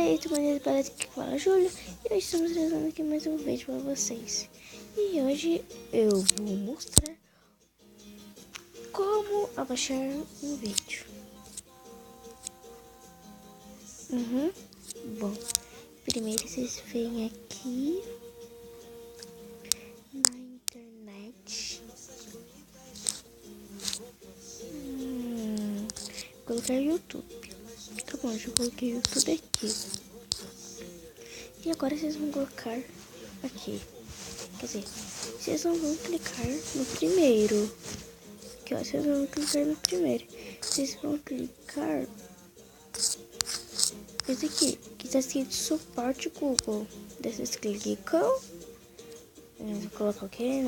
aí, tudo beleza? Que fala Júlia. E hoje estamos trazendo aqui mais um vídeo para vocês. E hoje eu vou mostrar como abaixar um vídeo. Bom, primeiro vocês vêm aqui na internet. Colocar YouTube. Tá bom, já coloquei YouTube aqui. E agora vocês vão colocar aqui. Quer dizer, vocês não vão clicar no primeiro. Aqui, ó, vocês vão clicar no primeiro. Vocês vão clicar esse aqui, que tá escrito suporte Google. Daí vocês clicam. Vou colocar o quê?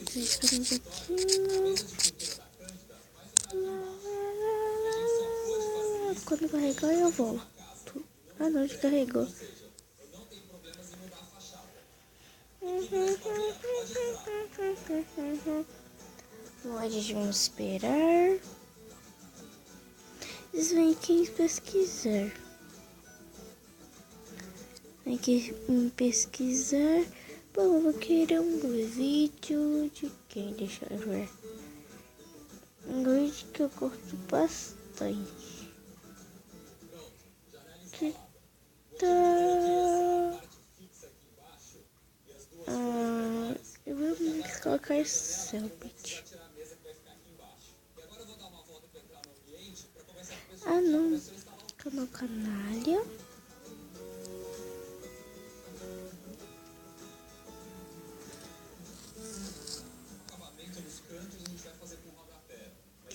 Vocês ficam aqui. Quando carregar eu volto. Ah não, já carregou. Bom, a gente vai esperar. Vocês vêm aqui em pesquisar. Aqui em pesquisar. Bom, eu vou querer um vídeo de quem? Deixa eu ver. Um vídeo que eu curto bastante. Que tá... eu vou colocar Selbit. Ah não, canal Canalha.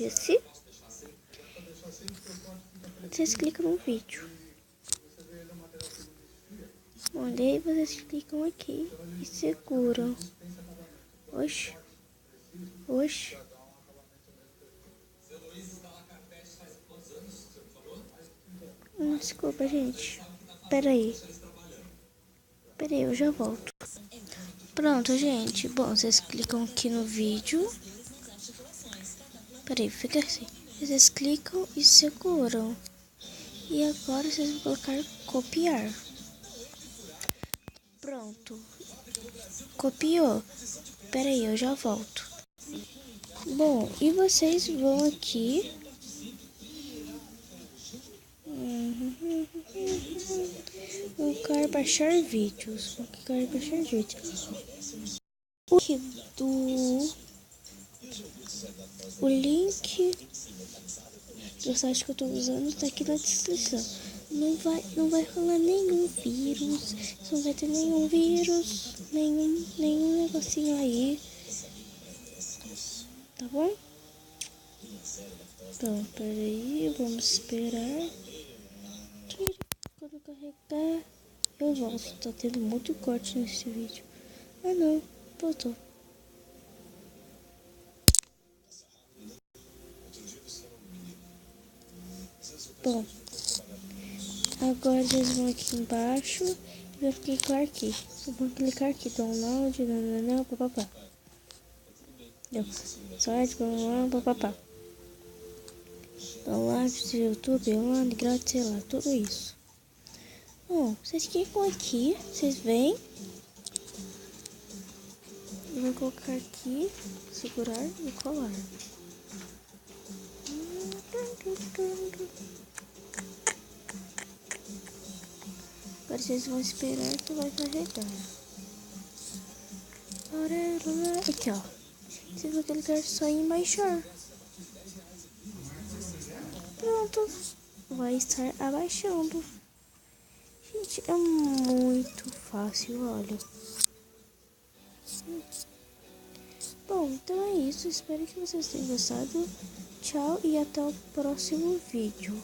Esse. Vocês clicam no vídeo. Bom, daí vocês clicam aqui e seguram. Oxe. Desculpa, gente. Peraí, eu já volto. Pronto, gente. Bom, vocês clicam aqui no vídeo. Peraí, fica assim. Vocês clicam e seguram. E agora vocês vão colocar copiar. Pronto. Copiou. Peraí, eu já volto. Bom, e vocês vão aqui. Colocar baixar vídeos. Vou clicar baixar vídeos. O link do site que eu tô usando tá aqui na descrição. Não vai rolar nenhum vírus. Não vai ter nenhum vírus. Nenhum negocinho aí. Tá bom? Então, peraí, vamos esperar. Quando carregar, eu volto. Tá tendo muito corte nesse vídeo. Ah não, voltou. Bom, agora vocês vão aqui embaixo e vão clicar aqui. Vão clicar aqui, download, papapá. Deu. Site, papapá. Download do YouTube, online, grátis, sei lá, tudo isso. Bom, vocês clicam aqui, vocês vêm. Eu vou colocar aqui, segurar e colar. Agora vocês vão esperar que vai carregar. Aqui, ó. Vocês vão clicar só em baixar. Pronto. Vai estar abaixando. Gente, é muito fácil, olha. Bom, então é isso. Espero que vocês tenham gostado. Tchau e até o próximo vídeo.